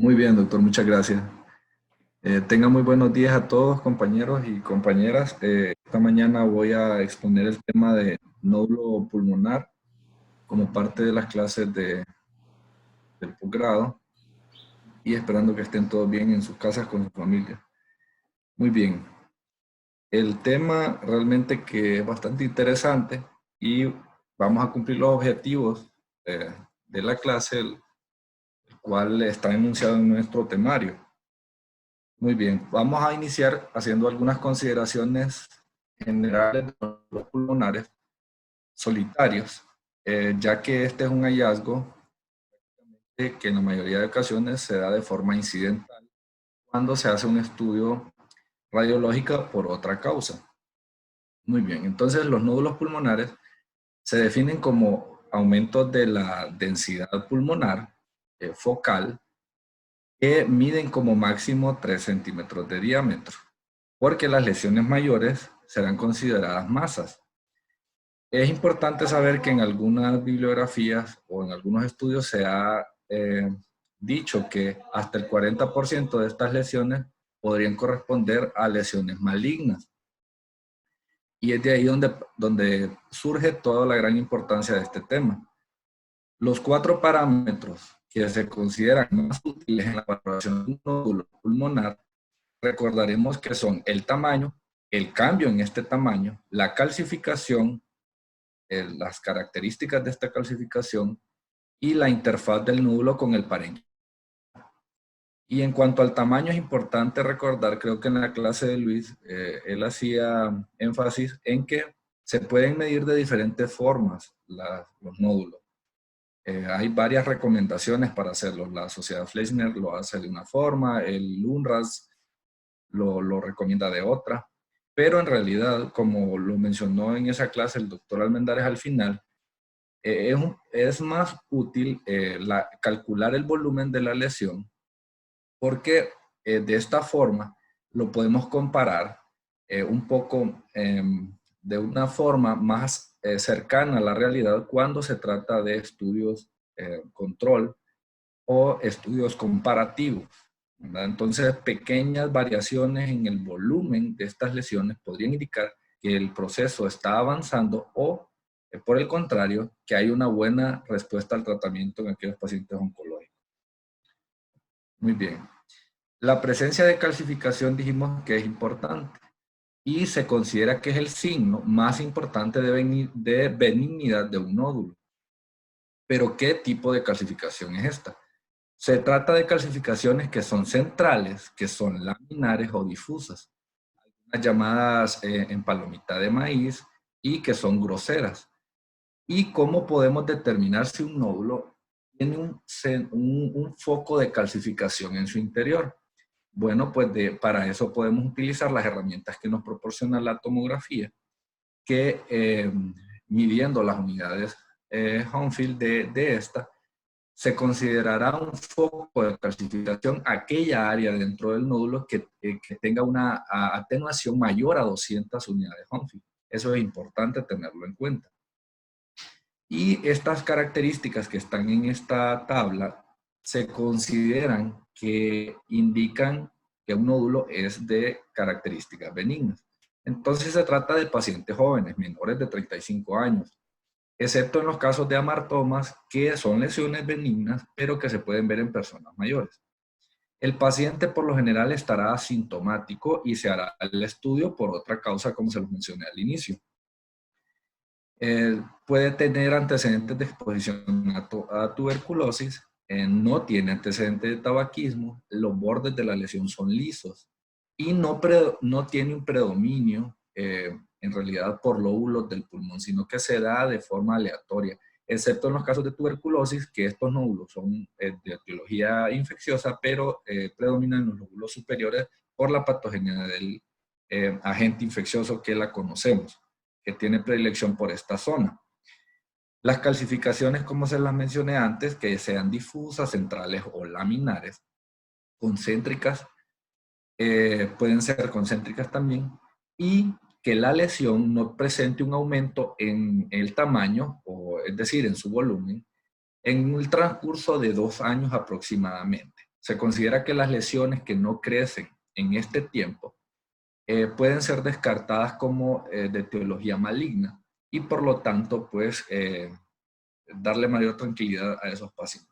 Muy bien, doctor, muchas gracias. Tengan muy buenos días a todos, compañeros y compañeras. Esta mañana voy a exponer el tema de nódulo pulmonar como parte de las clases del posgrado y esperando que estén todos bien en sus casas con su familia. Muy bien, el tema realmente que es bastante interesante y vamos a cumplir los objetivos de la clase, el cual está enunciado en nuestro temario. Muy bien, vamos a iniciar haciendo algunas consideraciones generales de los pulmonares solitarios, ya que este es un hallazgo que en la mayoría de ocasiones se da de forma incidental cuando se hace un estudio radiológico por otra causa. Muy bien, entonces los nódulos pulmonares se definen como aumentos de la densidad pulmonar focal que miden como máximo 3 centímetros de diámetro, porque las lesiones mayores serán consideradas masas. Es importante saber que en algunas bibliografías o en algunos estudios se ha dicho que hasta el 40% de estas lesiones podrían corresponder a lesiones malignas. Y es de ahí donde surge toda la gran importancia de este tema. Los cuatro parámetros que se consideran más útiles en la valoración de un nódulo pulmonar, recordaremos que son el tamaño, el cambio en este tamaño, la calcificación, las características de esta calcificación y la interfaz del nódulo con el parénquima. Y en cuanto al tamaño es importante recordar, creo que en la clase de Luis, él hacía énfasis en que se pueden medir de diferentes formas los nódulos. Hay varias recomendaciones para hacerlo. La Sociedad Fleischner lo hace de una forma, el UNRAS lo recomienda de otra, pero en realidad, como lo mencionó en esa clase el doctor Almendares al final, es más útil calcular el volumen de la lesión porque de esta forma lo podemos comparar un poco de una forma más cercana a la realidad cuando se trata de estudios control o estudios comparativos, ¿verdad? Entonces, pequeñas variaciones en el volumen de estas lesiones podrían indicar que el proceso está avanzando o, por el contrario, que hay una buena respuesta al tratamiento en aquellos pacientes oncológicos. Muy bien. La presencia de calcificación dijimos que es importante y se considera que es el signo más importante de benignidad de un nódulo. Pero, ¿qué tipo de calcificación es esta? Se trata de calcificaciones que son centrales, que son laminares o difusas, las llamadas en palomita de maíz y que son groseras. ¿Y cómo podemos determinar si un nódulo tiene un foco de calcificación en su interior? Bueno, pues para eso podemos utilizar las herramientas que nos proporciona la tomografía, que midiendo las unidades Hounsfield de esta, se considerará un foco de calcificación aquella área dentro del nódulo que tenga una atenuación mayor a 200 unidades Hounsfield. Eso es importante tenerlo en cuenta. Y estas características que están en esta tabla se consideran que indican que un nódulo es de características benignas. Entonces se trata de pacientes jóvenes, menores de 35 años, excepto en los casos de amartomas, que son lesiones benignas, pero que se pueden ver en personas mayores. El paciente por lo general estará asintomático y se hará el estudio por otra causa, como se los mencioné al inicio. Puede tener antecedentes de exposición a tuberculosis, no tiene antecedentes de tabaquismo, los bordes de la lesión son lisos y no tiene un predominio en realidad por lóbulos del pulmón, sino que se da de forma aleatoria, excepto en los casos de tuberculosis, que estos nódulos son de etiología infecciosa, pero predominan los lóbulos superiores por la patogenia del agente infeccioso que la conocemos, que tiene predilección por esta zona. Las calcificaciones, como se las mencioné antes, que sean difusas, centrales o laminares, concéntricas, pueden ser concéntricas también, y que la lesión no presente un aumento en el tamaño, o es decir, en su volumen, en el transcurso de 2 años aproximadamente. Se considera que las lesiones que no crecen en este tiempo pueden ser descartadas como de etiología maligna y por lo tanto, pues, darle mayor tranquilidad a esos pacientes.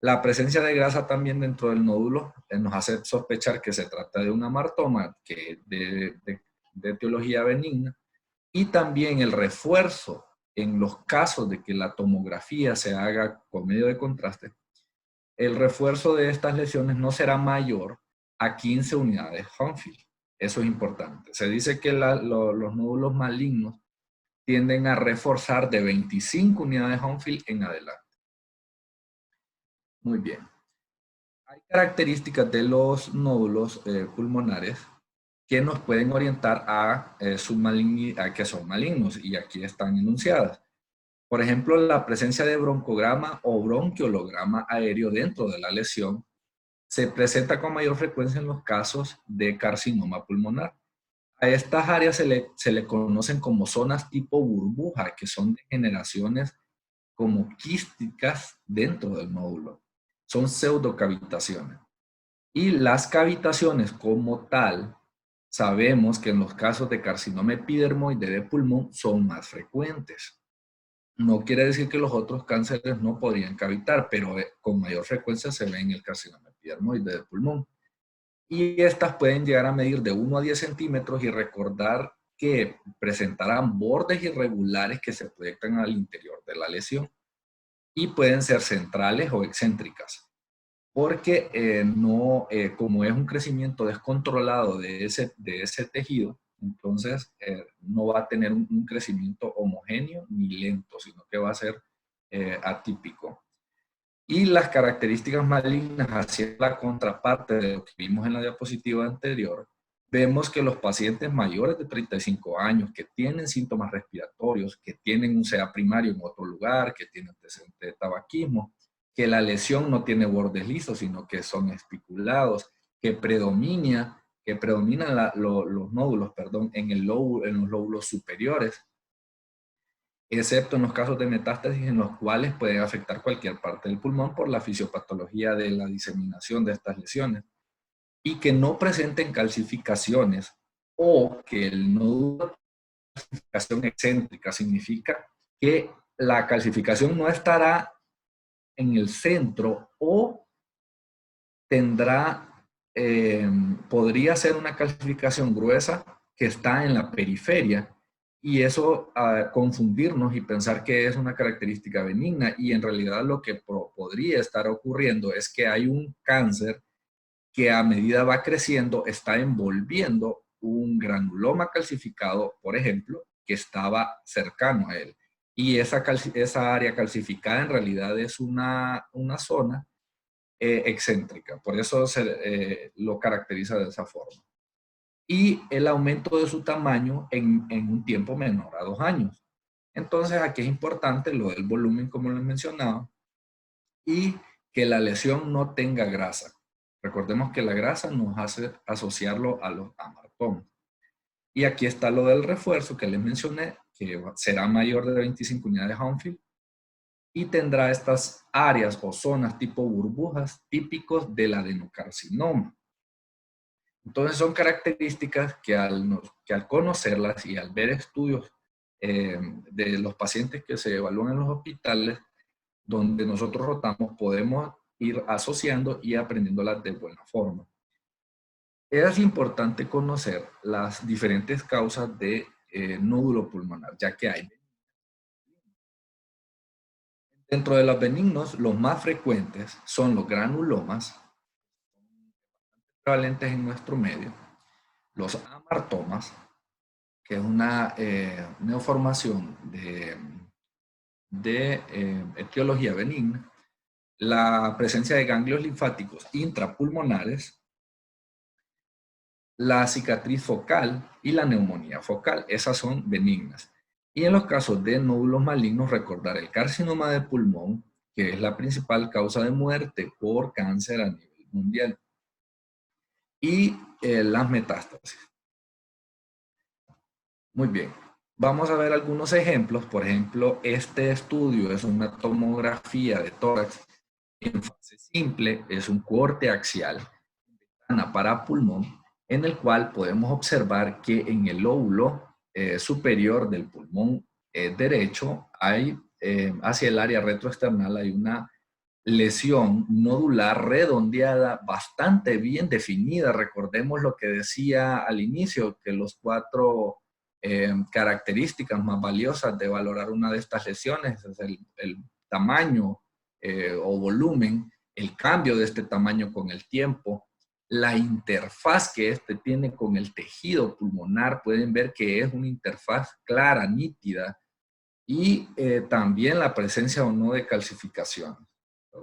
La presencia de grasa también dentro del nódulo nos hace sospechar que se trata de un amartoma de etiología benigna, y también el refuerzo en los casos de que la tomografía se haga con medio de contraste, el refuerzo de estas lesiones no será mayor a 15 unidades Hounsfield. Eso es importante. Se dice que los nódulos malignos tienden a reforzar de 25 unidades Hounsfield en adelante. Muy bien. Hay características de los nódulos pulmonares que nos pueden orientar a que son malignos, y aquí están enunciadas. Por ejemplo, la presencia de broncograma o bronquiolograma aéreo dentro de la lesión se presenta con mayor frecuencia en los casos de carcinoma pulmonar. A estas áreas se le conocen como zonas tipo burbuja, que son degeneraciones como quísticas dentro del nódulo. Son pseudocavitaciones. Y las cavitaciones como tal, sabemos que en los casos de carcinoma epidermoide de pulmón son más frecuentes. No quiere decir que los otros cánceres no podrían cavitar, pero con mayor frecuencia se ve en el carcinoma epidermoide de pulmón. Y estas pueden llegar a medir de 1 a 10 centímetros y recordar que presentarán bordes irregulares que se proyectan al interior de la lesión y pueden ser centrales o excéntricas, porque como es un crecimiento descontrolado de ese tejido, entonces no va a tener un crecimiento homogéneo ni lento, sino que va a ser atípico. Y las características malignas, hacia la contraparte de lo que vimos en la diapositiva anterior, vemos que los pacientes mayores de 35 años que tienen síntomas respiratorios, que tienen un CA primario en otro lugar, que tienen antecedente de tabaquismo, que la lesión no tiene bordes lisos, sino que son espiculados, que predominan los nódulos, en los lóbulos superiores, excepto en los casos de metástasis en los cuales pueden afectar cualquier parte del pulmón por la fisiopatología de la diseminación de estas lesiones, y que no presenten calcificaciones o que el nódulo de calcificación excéntrica significa que la calcificación no estará en el centro o podría ser una calcificación gruesa que está en la periferia, y eso confundirnos y pensar que es una característica benigna, y en realidad lo que podría estar ocurriendo es que hay un cáncer que a medida va creciendo está envolviendo un granuloma calcificado, por ejemplo, que estaba cercano a él. Y esa área calcificada en realidad es una zona excéntrica, por eso lo caracteriza de esa forma. Y el aumento de su tamaño en un tiempo menor a 2 años. Entonces aquí es importante lo del volumen, como les mencionaba, y que la lesión no tenga grasa. Recordemos que la grasa nos hace asociarlo a los amartomas. Y aquí está lo del refuerzo que les mencioné, que será mayor de 25 unidades Hounsfield, y tendrá estas áreas o zonas tipo burbujas típicos del adenocarcinoma. Entonces son características que al conocerlas y al ver estudios de los pacientes que se evalúan en los hospitales, donde nosotros rotamos, podemos ir asociando y aprendiéndolas de buena forma. Es importante conocer las diferentes causas de nódulo pulmonar, ya que hay. Dentro de los benignos, los más frecuentes son los granulomas, prevalentes en nuestro medio, los amartomas, que es una neoformación de etiología benigna, la presencia de ganglios linfáticos intrapulmonares, la cicatriz focal y la neumonía focal. Esas son benignas. Y en los casos de nódulos malignos, recordar el carcinoma de pulmón, que es la principal causa de muerte por cáncer a nivel mundial, y las metástasis. Muy bien. Vamos a ver algunos ejemplos. Por ejemplo, este estudio es una tomografía de tórax En fase simple es un corte axial para pulmón, en el cual podemos observar que en el lóbulo superior del pulmón derecho hay, hacia el área retroesternal, hay una lesión nodular redondeada bastante bien definida. Recordemos lo que decía al inicio, que los cuatro características más valiosas de valorar una de estas lesiones es el tamaño o volumen, el cambio de este tamaño con el tiempo, la interfaz que este tiene con el tejido pulmonar. Pueden ver que es una interfaz clara, nítida, y también la presencia o no de calcificación.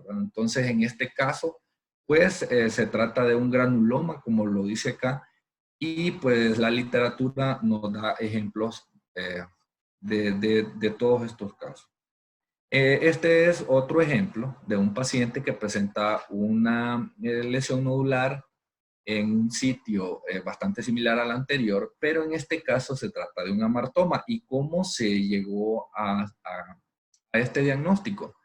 Entonces, en este caso, pues se trata de un granuloma, como lo dice acá, y pues la literatura nos da ejemplos de todos estos casos. Este es otro ejemplo de un paciente que presenta una lesión nodular en un sitio bastante similar al anterior, pero en este caso se trata de un amartoma. ¿Y cómo se llegó a este diagnóstico?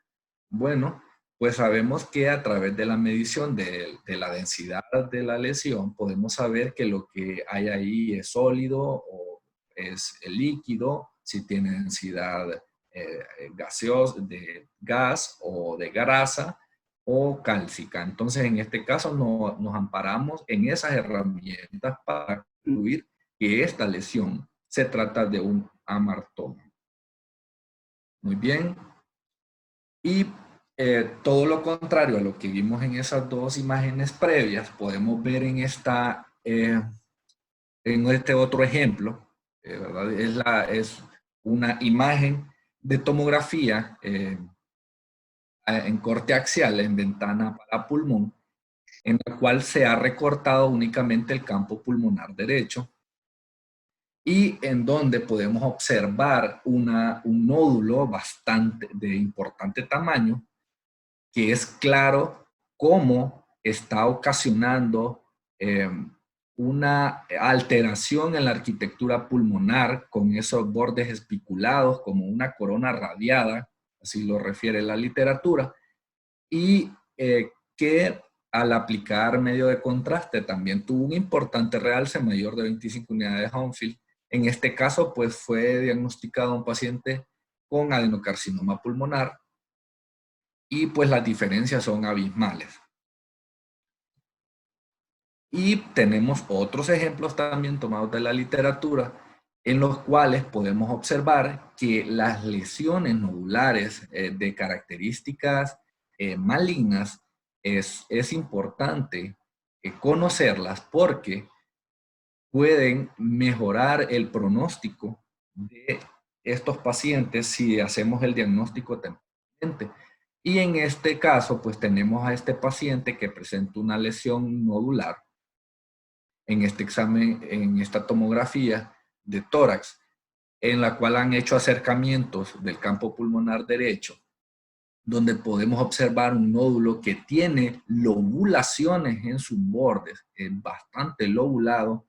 Bueno, pues sabemos que a través de la medición de la densidad de la lesión podemos saber que lo que hay ahí es sólido o es líquido, si tiene densidad gaseosa, de gas o de grasa o cálcica. Entonces, en este caso nos amparamos en esas herramientas para concluir que esta lesión se trata de un amartoma. Muy bien. Y todo lo contrario a lo que vimos en esas dos imágenes previas, podemos ver en en este otro ejemplo, ¿verdad? Es una imagen de tomografía en corte axial, en ventana para pulmón, en la cual se ha recortado únicamente el campo pulmonar derecho y en donde podemos observar un nódulo bastante de importante tamaño, que es claro cómo está ocasionando una alteración en la arquitectura pulmonar con esos bordes espiculados como una corona radiada, así lo refiere la literatura, y que al aplicar medio de contraste también tuvo un importante realce mayor de 25 unidades de Hounsfield. En este caso, pues fue diagnosticado un paciente con adenocarcinoma pulmonar, y pues las diferencias son abismales. Y tenemos otros ejemplos también tomados de la literatura en los cuales podemos observar que las lesiones nodulares de características malignas es importante conocerlas porque pueden mejorar el pronóstico de estos pacientes si hacemos el diagnóstico tempranamente. Y en este caso, pues tenemos a este paciente que presenta una lesión nodular en este examen, en esta tomografía de tórax, en la cual han hecho acercamientos del campo pulmonar derecho, donde podemos observar un nódulo que tiene lobulaciones en sus bordes, es bastante lobulado.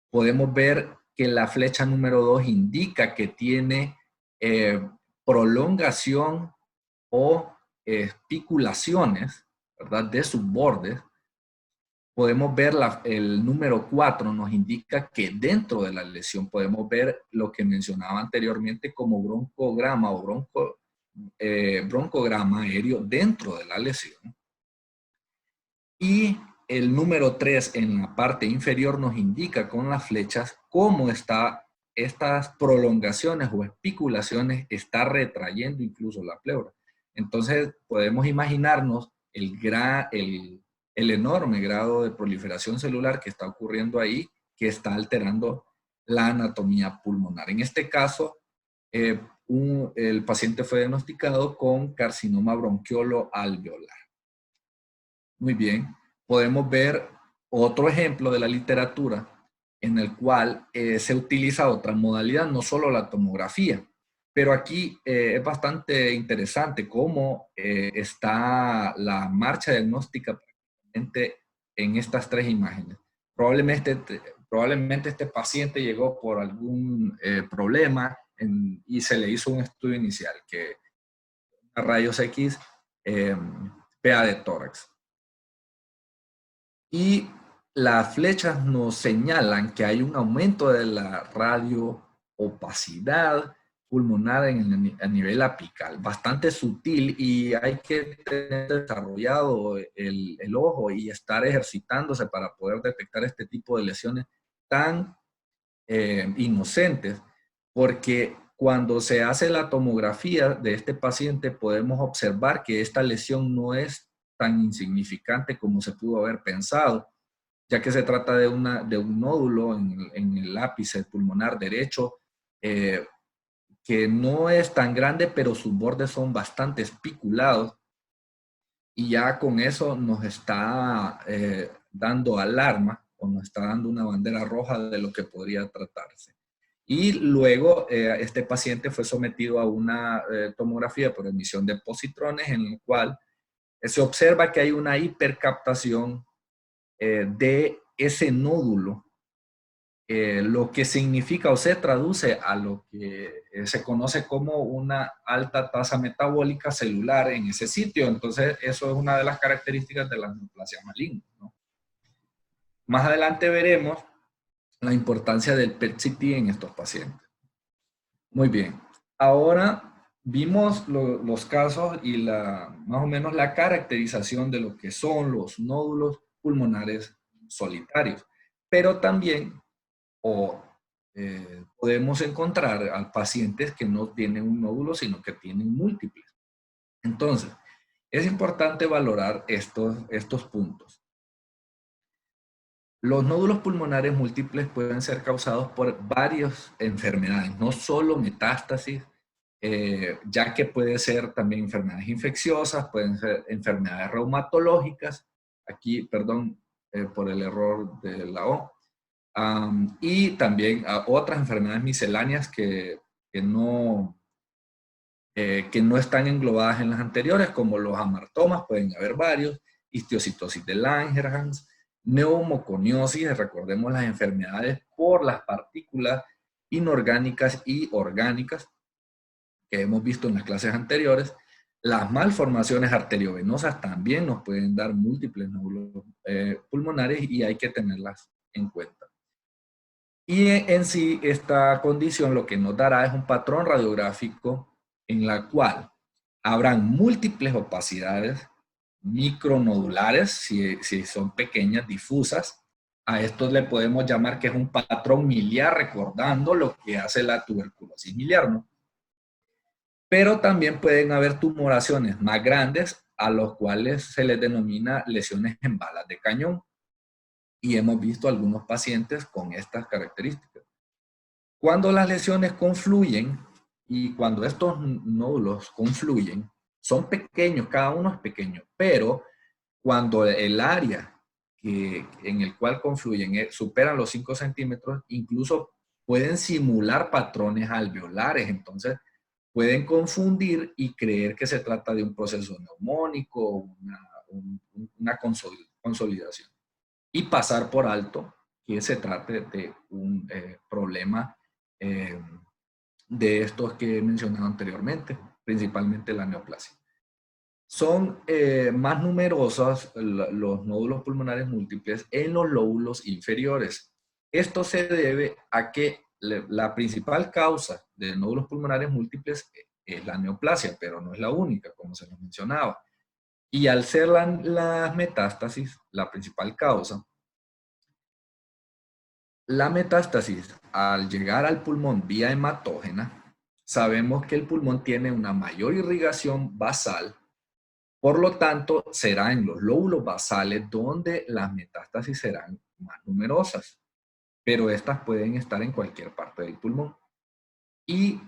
Podemos ver que la flecha número 2 indica que tiene prolongación o espiculaciones, ¿verdad?, de sus bordes. Podemos ver el número 4 nos indica que dentro de la lesión podemos ver lo que mencionaba anteriormente como broncograma o broncograma aéreo dentro de la lesión. Y el número 3 en la parte inferior nos indica con las flechas cómo estas prolongaciones o espiculaciones está retrayendo incluso la pleura. Entonces podemos imaginarnos el enorme grado de proliferación celular que está ocurriendo ahí, que está alterando la anatomía pulmonar. En este caso, el paciente fue diagnosticado con carcinoma bronquiolo alveolar. Muy bien, podemos ver otro ejemplo de la literatura en el cual se utiliza otra modalidad, no solo la tomografía, pero aquí es bastante interesante cómo está la marcha diagnóstica en estas tres imágenes. Probablemente este paciente llegó por algún problema y se le hizo un estudio inicial, que a rayos X PA de tórax. Y las flechas nos señalan que hay un aumento de la radioopacidad pulmonar a nivel apical, bastante sutil, y hay que tener desarrollado el ojo y estar ejercitándose para poder detectar este tipo de lesiones tan inocentes, porque cuando se hace la tomografía de este paciente podemos observar que esta lesión no es tan insignificante como se pudo haber pensado, ya que se trata de un nódulo en el ápice pulmonar derecho, que no es tan grande, pero sus bordes son bastante espiculados, y ya con eso nos está dando alarma, o nos está dando una bandera roja de lo que podría tratarse. Y luego este paciente fue sometido a una tomografía por emisión de positrones, en el cual se observa que hay una hipercaptación de ese nódulo, lo que significa o se traduce a lo que se conoce como una alta tasa metabólica celular en ese sitio. Entonces, eso es una de las características de la neoplasia maligna, ¿no? Más adelante veremos la importancia del PET-CT en estos pacientes. Muy bien. Ahora vimos los casos y más o menos la caracterización de lo que son los nódulos pulmonares solitarios, pero también podemos encontrar a pacientes que no tienen un nódulo, sino que tienen múltiples. Entonces, es importante valorar estos puntos. Los nódulos pulmonares múltiples pueden ser causados por varias enfermedades, no solo metástasis, ya que puede ser también enfermedades infecciosas, pueden ser enfermedades reumatológicas, aquí, perdón, por el error de la O, y también otras enfermedades misceláneas que no están englobadas en las anteriores, como los amartomas, pueden haber varios, histiocytosis de Langerhans, neumoconiosis, recordemos las enfermedades por las partículas inorgánicas y orgánicas que hemos visto en las clases anteriores. Las malformaciones arteriovenosas también nos pueden dar múltiples nódulos pulmonares, y hay que tenerlas en cuenta. Y en sí, esta condición lo que nos dará es un patrón radiográfico en la cual habrán múltiples opacidades micronodulares, si son pequeñas, difusas. A estos le podemos llamar que es un patrón miliar, recordando lo que hace la tuberculosis miliar, ¿no? Pero también pueden haber tumoraciones más grandes, a los cuales se les denomina lesiones en balas de cañón. Y hemos visto algunos pacientes con estas características. Cuando las lesiones confluyen, y cuando estos nódulos confluyen, son pequeños, cada uno es pequeño, pero cuando el área en el cual confluyen superan los 5 centímetros, incluso pueden simular patrones alveolares. Entonces pueden confundir y creer que se trata de un proceso neumónico, una consolidación, y pasar por alto que se trate de un problema de estos que he mencionado anteriormente, principalmente la neoplasia. Son más numerosos los nódulos pulmonares múltiples en los lóbulos inferiores. Esto se debe a que la principal causa de nódulos pulmonares múltiples es la neoplasia, pero no es la única, como se nos mencionaba. Y al ser las metástasis la principal causa, la metástasis, al llegar al pulmón vía hematógena, sabemos que el pulmón tiene una mayor irrigación basal, por lo tanto, será en los lóbulos basales donde las metástasis serán más numerosas, pero estas pueden estar en cualquier parte del pulmón. Y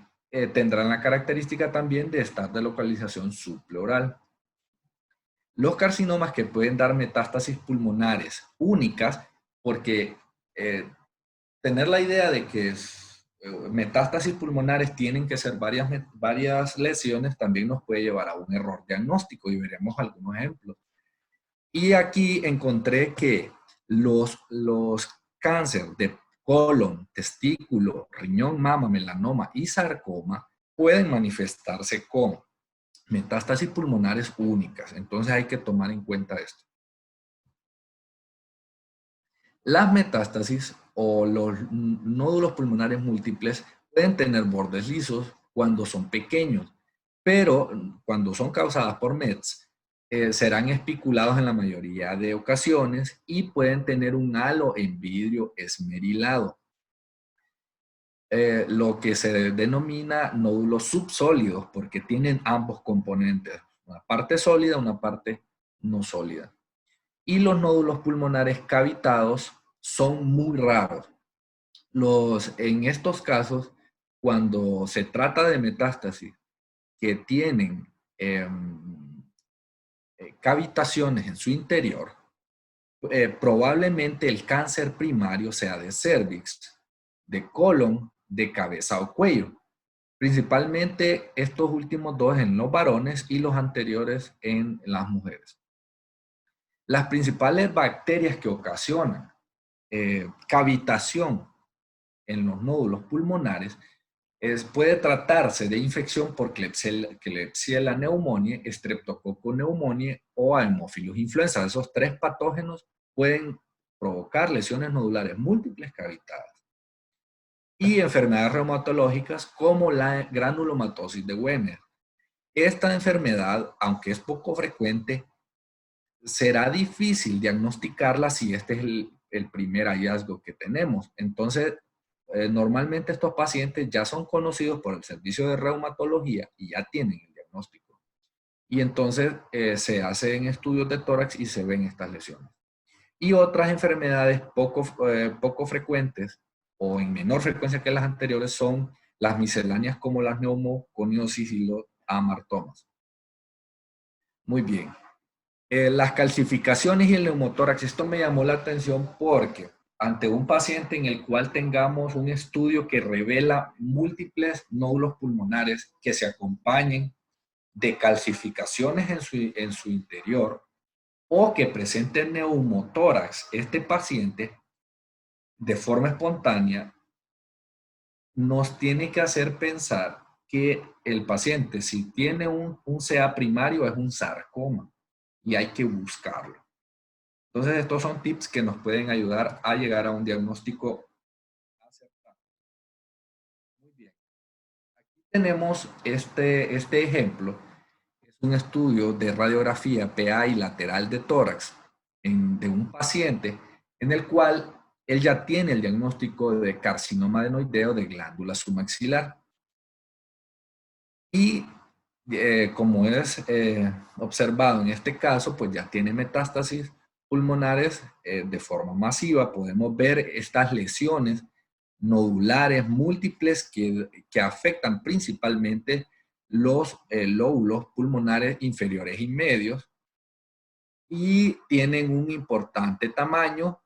tendrán la característica también de estar de localización subpleural. Los carcinomas que pueden dar metástasis pulmonares únicas, porque tener la idea de que metástasis pulmonares tienen que ser varias lesiones también nos puede llevar a un error diagnóstico, y veremos algunos ejemplos. Y aquí encontré que los cánceres de colon, testículo, riñón, mama, melanoma y sarcoma pueden manifestarse con metástasis pulmonares únicas. Entonces hay que tomar en cuenta esto. Las metástasis o los nódulos pulmonares múltiples pueden tener bordes lisos cuando son pequeños, pero cuando son causadas por METs, serán espiculados en la mayoría de ocasiones y pueden tener un halo en vidrio esmerilado, lo que se denomina nódulos subsólidos porque tienen ambos componentes, una parte sólida, una parte no sólida. Y los nódulos pulmonares cavitados son muy raros. En estos casos, cuando se trata de metástasis que tienen cavitaciones en su interior, probablemente el cáncer primario sea de cervix, de colon, de cabeza o cuello. Principalmente estos últimos dos en los varones y los anteriores en las mujeres. Las principales bacterias que ocasionan cavitación en los nódulos pulmonares puede tratarse de infección por Klebsiella pneumoniae, Streptococcus pneumoniae o Haemophilus influenza. Esos tres patógenos pueden provocar lesiones nodulares múltiples cavitadas. Y enfermedades reumatológicas como la granulomatosis de Weber. Esta enfermedad, aunque es poco frecuente, será difícil diagnosticarla si este es el primer hallazgo que tenemos. Entonces, normalmente estos pacientes ya son conocidos por el servicio de reumatología y ya tienen el diagnóstico. Y entonces se hacen estudios de tórax y se ven estas lesiones. Y otras enfermedades poco frecuentes o en menor frecuencia que las anteriores son las misceláneas como las neumoconiosis y los amartomas. Muy bien. Las calcificaciones y el neumotórax, esto me llamó la atención porque ante un paciente en el cual tengamos un estudio que revela múltiples nódulos pulmonares que se acompañen de calcificaciones en su interior o que presente neumotórax, este paciente de forma espontánea nos tiene que hacer pensar que el paciente, si tiene un CA primario, es un sarcoma y hay que buscarlo. Entonces, estos son tips que nos pueden ayudar a llegar a un diagnóstico acertado. Muy bien. Aquí tenemos este ejemplo. Es un estudio de radiografía PA y lateral de tórax de un paciente en el cual él ya tiene el diagnóstico de carcinoma adenoideo de glándula submaxilar. Y como es observado en este caso, pues ya tiene metástasis pulmonares de forma masiva. Podemos ver estas lesiones nodulares múltiples que afectan principalmente los lóbulos pulmonares inferiores y medios y tienen un importante tamaño,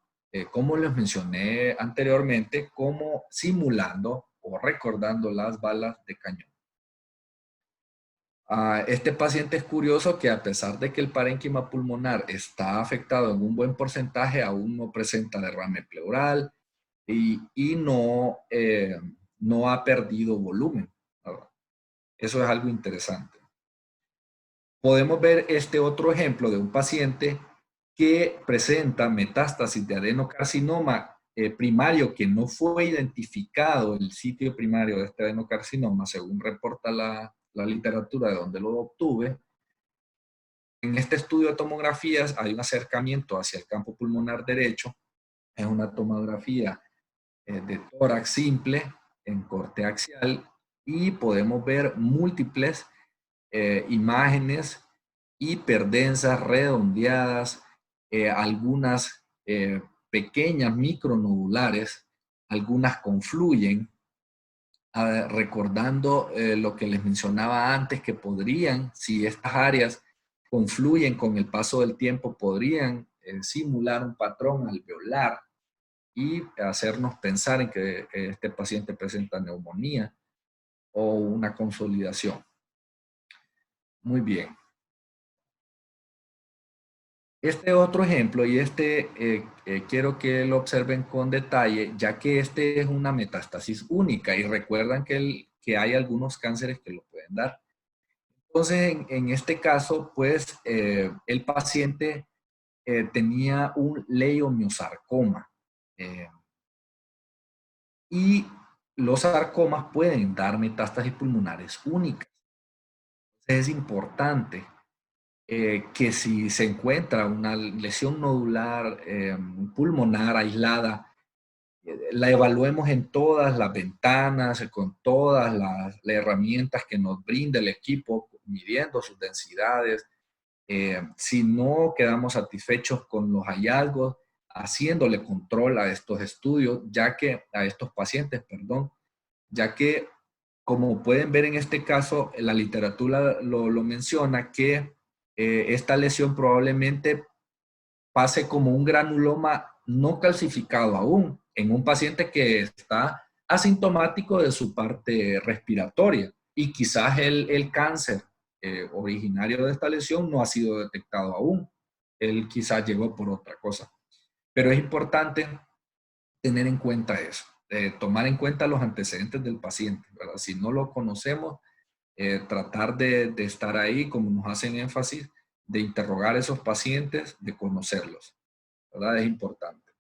como les mencioné anteriormente, como simulando o recordando las balas de cañón. Este paciente es curioso que a pesar de que el parénquima pulmonar está afectado en un buen porcentaje, aún no presenta derrame pleural y no ha perdido volumen, ¿verdad? Eso es algo interesante. Podemos ver este otro ejemplo de un paciente que presenta metástasis de adenocarcinoma primario que no fue identificado el sitio primario de este adenocarcinoma, según reporta la literatura de donde lo obtuve. En este estudio de tomografías hay un acercamiento hacia el campo pulmonar derecho. Es una tomografía de tórax simple en corte axial y podemos ver múltiples imágenes hiperdensas, redondeadas, algunas pequeñas micronodulares, algunas confluyen, recordando lo que les mencionaba antes, que podrían, si estas áreas confluyen con el paso del tiempo, podrían simular un patrón alveolar y hacernos pensar en que este paciente presenta neumonía o una consolidación. Muy bien. Este otro ejemplo, y quiero que lo observen con detalle, ya que este es una metástasis única y recuerdan que hay algunos cánceres que lo pueden dar. Entonces, en este caso, pues, el paciente tenía un leiomiosarcoma. eh, y los sarcomas pueden dar metástasis pulmonares únicas. Entonces, es importante que si se encuentra una lesión nodular pulmonar aislada, la evaluemos en todas las ventanas, con todas las herramientas que nos brinda el equipo, midiendo sus densidades. Si no quedamos satisfechos con los hallazgos, haciéndole control a estos estudios, ya que a estos pacientes, perdón, ya que como pueden ver en este caso, la literatura lo menciona que esta lesión probablemente pase como un granuloma no calcificado aún en un paciente que está asintomático de su parte respiratoria y quizás el cáncer originario de esta lesión no ha sido detectado aún. Él quizás llegó por otra cosa. Pero es importante tener en cuenta eso, tomar en cuenta los antecedentes del paciente, ¿verdad? Si no lo conocemos, tratar de estar ahí, como nos hacen énfasis, de interrogar a esos pacientes, de conocerlos, ¿verdad? Es importante.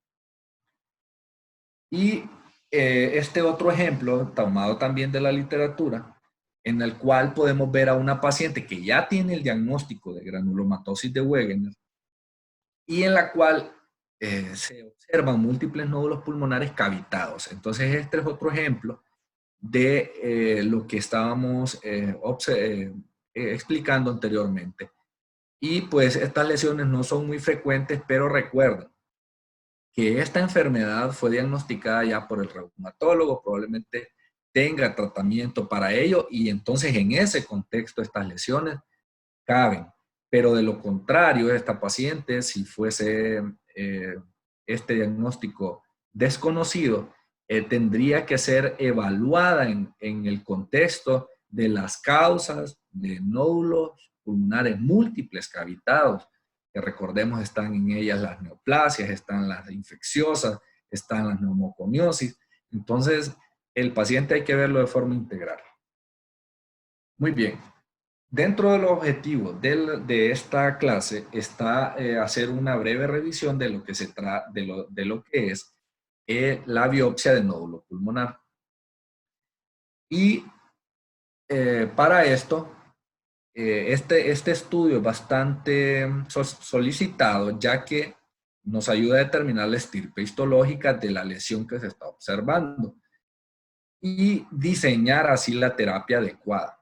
Y este otro ejemplo, tomado también de la literatura, en el cual podemos ver a una paciente que ya tiene el diagnóstico de granulomatosis de Wegener y en la cual se observan múltiples nódulos pulmonares cavitados. Entonces, este es otro ejemplo de lo que estábamos explicando anteriormente. Y pues estas lesiones no son muy frecuentes, pero recuerden que esta enfermedad fue diagnosticada ya por el reumatólogo, probablemente tenga tratamiento para ello y entonces en ese contexto estas lesiones caben. Pero de lo contrario, esta paciente, si fuese este diagnóstico desconocido, tendría que ser evaluada en el contexto de las causas de nódulos pulmonares múltiples cavitados, que recordemos están en ellas las neoplasias, están las infecciosas, están las neumoconiosis. Entonces, el paciente hay que verlo de forma integral. Muy bien. Dentro de los objetivos de esta clase está hacer una breve revisión de lo que, de lo que es la biopsia de nódulo pulmonar. Y para esto, este estudio es bastante solicitado, ya que nos ayuda a determinar la estirpe histológica de la lesión que se está observando y diseñar así la terapia adecuada.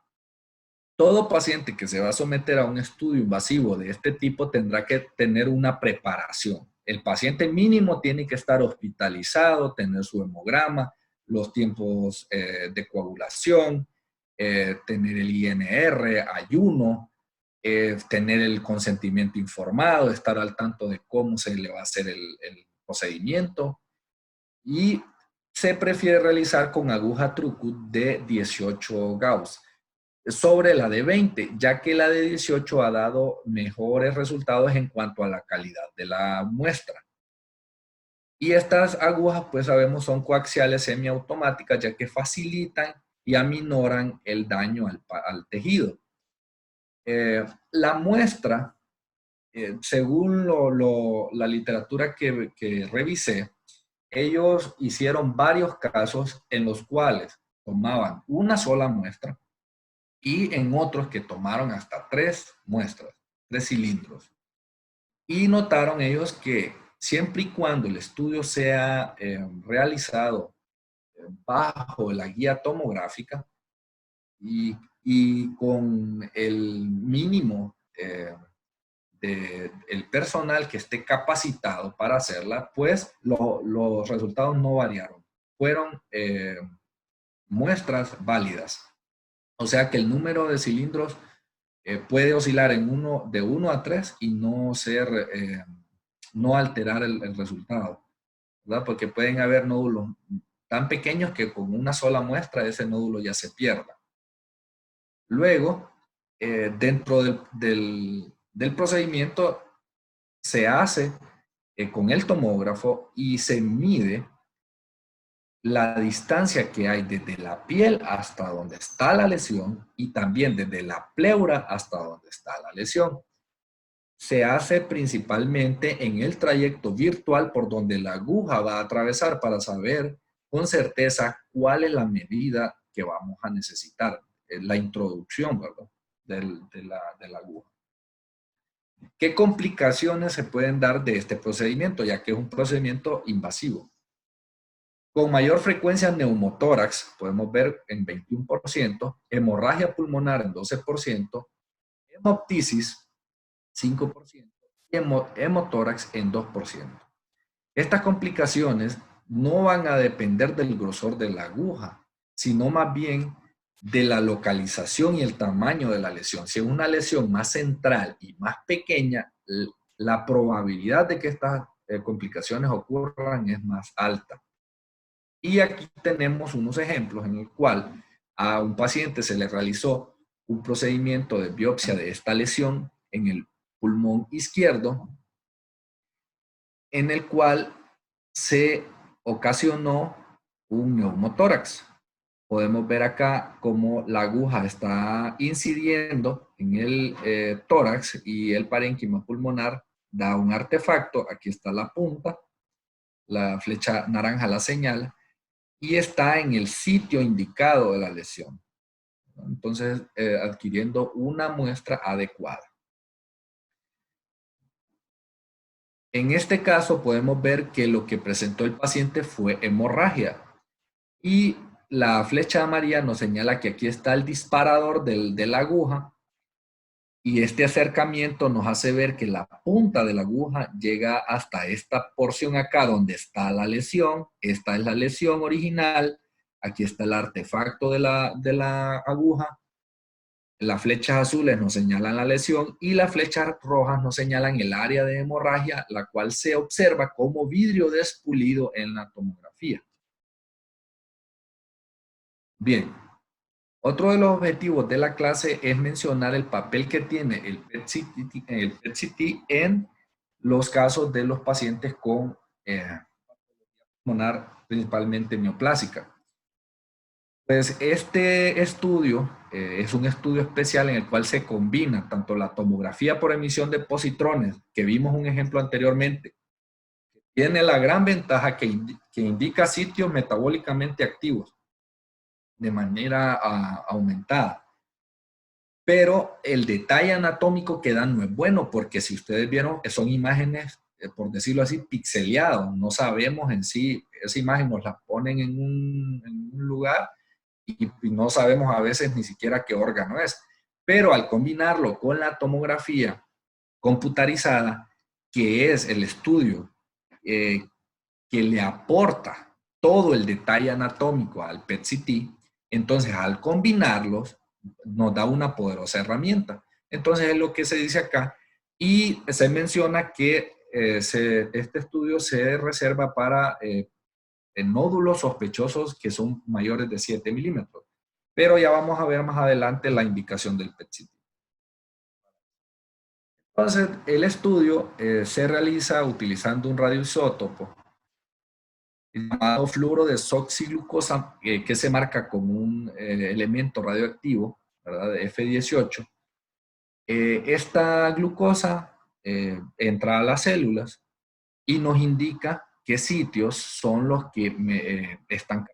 Todo paciente que se va a someter a un estudio invasivo de este tipo tendrá que tener una preparación. El paciente mínimo tiene que estar hospitalizado, tener su hemograma, los tiempos de coagulación, tener el INR, ayuno, tener el consentimiento informado, estar al tanto de cómo se le va a hacer el procedimiento y se prefiere realizar con aguja Trucut de 18 Gauss sobre la de 20, ya que la de 18 ha dado mejores resultados en cuanto a la calidad de la muestra. Y estas agujas, pues sabemos, son coaxiales semiautomáticas, ya que facilitan y aminoran el daño al tejido. La muestra, según la literatura que revisé, ellos hicieron varios casos en los cuales tomaban una sola muestra, y en otros que tomaron hasta 3 muestras, 3 cilindros. Y notaron ellos que siempre y cuando el estudio sea realizado bajo la guía tomográfica y con el mínimo del personal que esté capacitado para hacerla, pues los resultados no variaron. Fueron muestras válidas. O sea que el número de cilindros puede oscilar de 1 a 3 y no ser, no alterar el resultado, ¿verdad? Porque pueden haber nódulos tan pequeños que con una sola muestra ese nódulo ya se pierda. Luego, dentro del procedimiento se hace con el tomógrafo y se mide la distancia que hay desde la piel hasta donde está la lesión y también desde la pleura hasta donde está la lesión. Se hace principalmente en el trayecto virtual por donde la aguja va a atravesar para saber con certeza cuál es la medida que vamos a necesitar, la introducción, ¿verdad? De la aguja. ¿Qué complicaciones se pueden dar de este procedimiento, ya que es un procedimiento invasivo? Con mayor frecuencia neumotórax, podemos ver en 21%, hemorragia pulmonar en 12%, hemoptisis 5% y hemotórax en 2%. Estas complicaciones no van a depender del grosor de la aguja, sino más bien de la localización y el tamaño de la lesión. Si es una lesión más central y más pequeña, la probabilidad de que estas complicaciones ocurran es más alta. Y aquí tenemos unos ejemplos en el cual a un paciente se le realizó un procedimiento de biopsia de esta lesión en el pulmón izquierdo, en el cual se ocasionó un neumotórax. Podemos ver acá cómo la aguja está incidiendo en el tórax y el parénquima pulmonar da un artefacto. Aquí está la punta, la flecha naranja la señala, y está en el sitio indicado de la lesión. Entonces, adquiriendo una muestra adecuada. En este caso podemos ver que lo que presentó el paciente fue hemorragia y la flecha amarilla nos señala que aquí está el disparador de la aguja y este acercamiento nos hace ver que la punta de la aguja llega hasta esta porción acá donde está la lesión. Esta es la lesión original, aquí está el artefacto de la aguja. Las flechas azules nos señalan la lesión y las flechas rojas nos señalan el área de hemorragia, la cual se observa como vidrio despulido en la tomografía. Bien, otro de los objetivos de la clase es mencionar el papel que tiene el PET-CT en los casos de los pacientes con pulmonar, principalmente neoplásica. Pues este estudio es un estudio especial en el cual se combina tanto la tomografía por emisión de positrones, que vimos un ejemplo anteriormente, tiene la gran ventaja que indica sitios metabólicamente activos de manera aumentada. Pero el detalle anatómico que dan no es bueno, porque si ustedes vieron, son imágenes, por decirlo así, pixeleadas. No sabemos en sí, esa imagen nos la ponen en un lugar y no sabemos a veces ni siquiera qué órgano es. Pero al combinarlo con la tomografía computarizada, que es el estudio que le aporta todo el detalle anatómico al PET-CT, entonces al combinarlos nos da una poderosa herramienta. Entonces es lo que se dice acá y se menciona que este estudio se reserva para nódulos sospechosos que son mayores de 7 milímetros. Pero ya vamos a ver más adelante la indicación del PET-CT. Entonces, el estudio se realiza utilizando un radioisótopo llamado fluoro de desoxiglucosa, que se marca como un elemento radioactivo, ¿verdad? De F18. Esta glucosa entra a las células y nos indica qué sitios son los que están.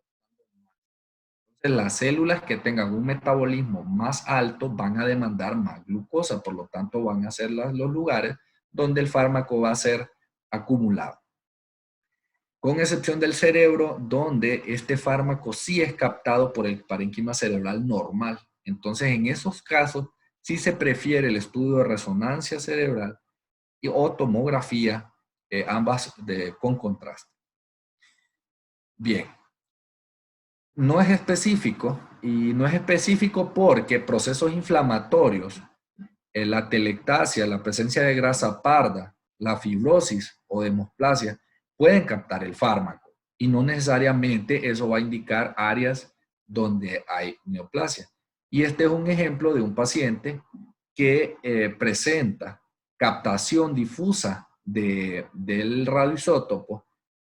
Entonces, las células que tengan un metabolismo más alto van a demandar más glucosa, por lo tanto van a ser los lugares donde el fármaco va a ser acumulado. Con excepción del cerebro, donde este fármaco sí es captado por el parénquima cerebral normal. Entonces, en esos casos, sí se prefiere el estudio de resonancia cerebral o tomografía, ambas con contraste. Bien, no es específico, y no es específico porque procesos inflamatorios, la telectasia, la presencia de grasa parda, la fibrosis o demosplasia, pueden captar el fármaco y no necesariamente eso va a indicar áreas donde hay neoplasia. Y este es un ejemplo de un paciente que presenta captación difusa del radioisótopo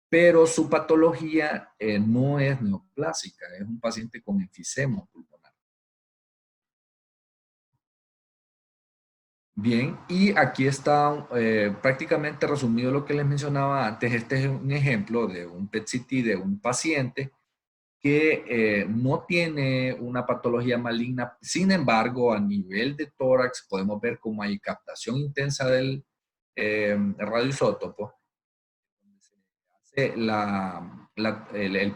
pero su patología no es neoplásica, es un paciente con enfisema pulmonar. Bien, y aquí está prácticamente resumido lo que les mencionaba antes. Este es un ejemplo de un PET-CT de un paciente que no tiene una patología maligna. Sin embargo, a nivel de tórax podemos ver cómo hay captación intensa del radioisótopo. El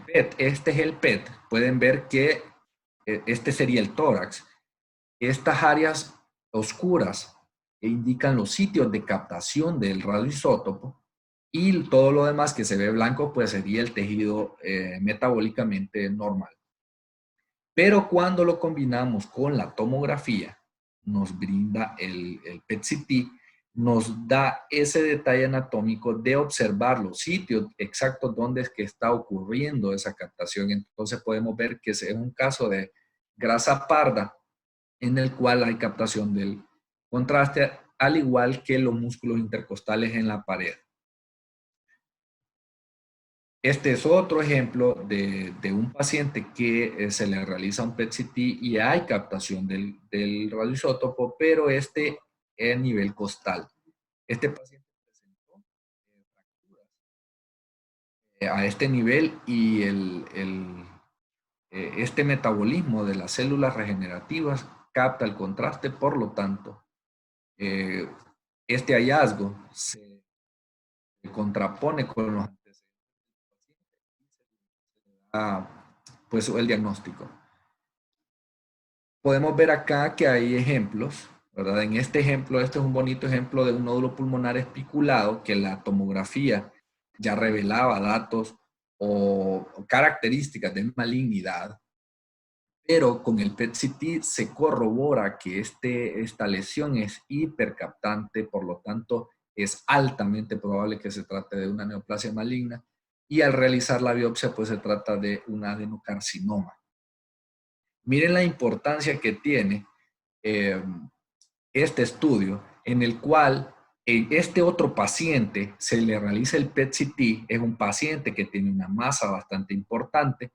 PET, este es el PET. Pueden ver que este sería el tórax. Estas áreas oscuras indican los sitios de captación del radioisótopo y todo lo demás que se ve blanco pues sería el tejido metabólicamente normal. Pero cuando lo combinamos con la tomografía, nos brinda el PET-CT, nos da ese detalle anatómico de observar los sitios exactos donde es que está ocurriendo esa captación. Entonces podemos ver que es un caso de grasa parda en el cual hay captación del contraste, al igual que los músculos intercostales en la pared. Este es otro ejemplo de un paciente que se le realiza un PET-CT y hay captación del radioisótopo, pero este es a nivel costal. Este paciente presentó fracturas a este nivel y este metabolismo de las células regenerativas capta el contraste, por lo tanto, eh, este hallazgo se contrapone con los antecedentes pues el diagnóstico. Podemos ver acá que hay ejemplos, ¿verdad? En este ejemplo, este es un bonito ejemplo de un nódulo pulmonar espiculado que la tomografía ya revelaba datos o características de malignidad, pero con el PET-CT se corrobora que esta lesión es hipercaptante, por lo tanto es altamente probable que se trate de una neoplasia maligna y al realizar la biopsia pues se trata de un adenocarcinoma. Miren la importancia que tiene eh, este estudio en el cual en este otro paciente se le realiza el PET-CT, es un paciente que tiene una masa bastante importante,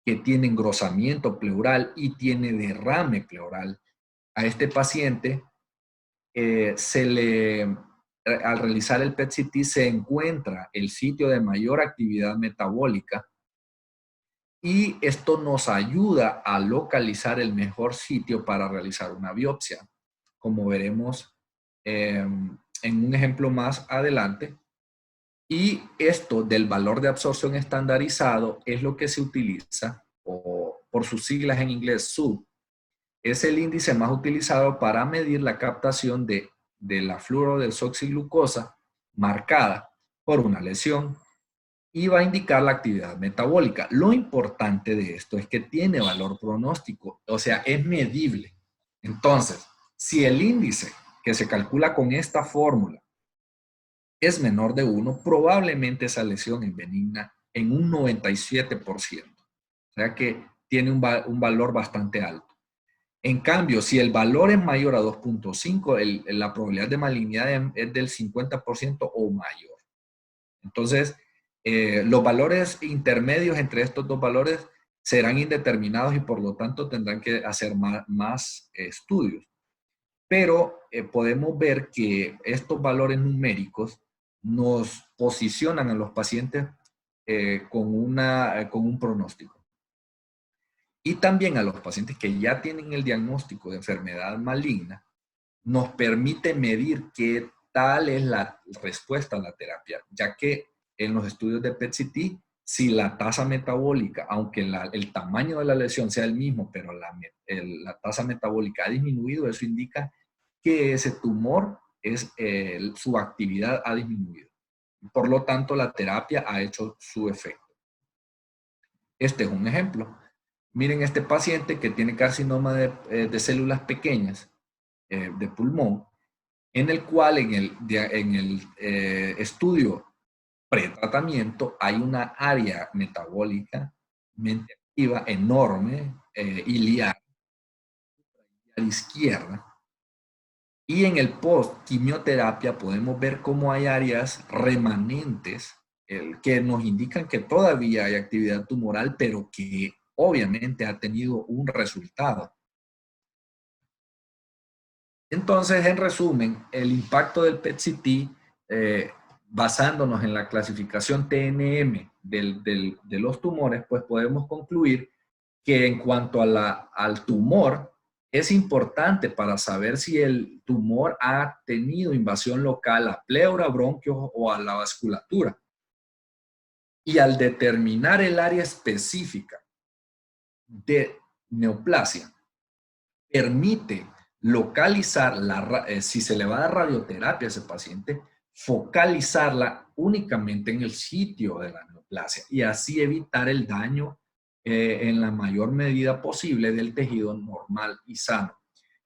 que tiene engrosamiento pleural y tiene derrame pleural. A este paciente al realizar el PET-CT se encuentra el sitio de mayor actividad metabólica y esto nos ayuda a localizar el mejor sitio para realizar una biopsia. Como veremos en un ejemplo más adelante. Y esto del valor de absorción estandarizado es lo que se utiliza, o por sus siglas en inglés, SU. Es el índice más utilizado para medir la captación de la fluorodesoxiglucosa marcada por una lesión y va a indicar la actividad metabólica. Lo importante de esto es que tiene valor pronóstico, o sea, es medible. Entonces, si el índice que se calcula con esta fórmula es menor de 1, probablemente esa lesión es benigna en un 97%. O sea que tiene un valor bastante alto. En cambio, si el valor es mayor a 2.5, la probabilidad de malignidad es del 50% o mayor. Entonces, los valores intermedios entre estos dos valores serán indeterminados y por lo tanto tendrán que hacer más estudios. Pero podemos ver que estos valores numéricos nos posicionan a los pacientes con un pronóstico. Y también a los pacientes que ya tienen el diagnóstico de enfermedad maligna, nos permite medir qué tal es la respuesta a la terapia, ya que en los estudios de PET-CT, si la tasa metabólica, aunque el tamaño de la lesión sea el mismo, pero la tasa metabólica ha disminuido, eso indica que ese tumor, su actividad ha disminuido. Por lo tanto, la terapia ha hecho su efecto. Este es un ejemplo. Miren este paciente que tiene carcinoma de células pequeñas de pulmón, en el cual en el estudio pretratamiento hay una área metabólica activa enorme, iliar, a la izquierda. Y en el post-quimioterapia podemos ver cómo hay áreas remanentes que nos indican que todavía hay actividad tumoral, pero que obviamente ha tenido un resultado. Entonces, en resumen, el impacto del PET-CT, basándonos en la clasificación TNM de los tumores, pues podemos concluir que en cuanto a al tumor, es importante para saber si el tumor ha tenido invasión local a pleura, bronquios o a la vasculatura. Y al determinar el área específica de neoplasia, permite localizar, si se le va a dar radioterapia a ese paciente, focalizarla únicamente en el sitio de la neoplasia y así evitar el daño en la mayor medida posible del tejido normal y sano.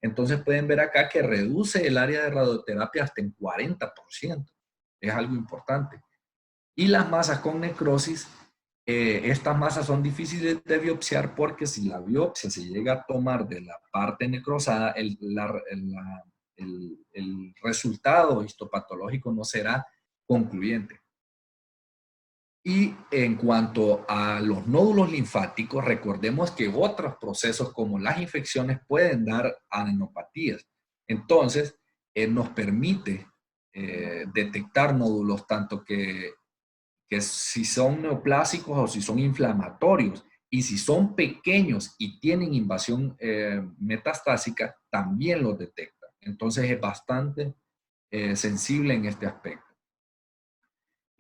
Entonces pueden ver acá que reduce el área de radioterapia hasta en 40%. Es algo importante. Y las masas con necrosis, estas masas son difíciles de biopsiar porque si la biopsia se llega a tomar de la parte necrosada, el resultado histopatológico no será concluyente. Y en cuanto a los nódulos linfáticos, recordemos que otros procesos como las infecciones pueden dar adenopatías. Entonces, nos permite detectar nódulos tanto que si son neoplásicos o si son inflamatorios. Y si son pequeños y tienen invasión metastásica, también los detecta. Entonces es bastante sensible en este aspecto.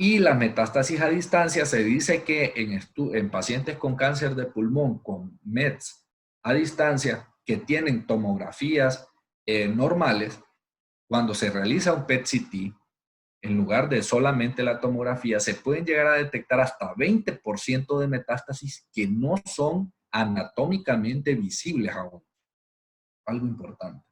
Y la metástasis a distancia se dice que en pacientes con cáncer de pulmón, con METs a distancia, que tienen tomografías normales, cuando se realiza un PET-CT, en lugar de solamente la tomografía, se pueden llegar a detectar hasta 20% de metástasis que no son anatómicamente visibles aún. Algo importante.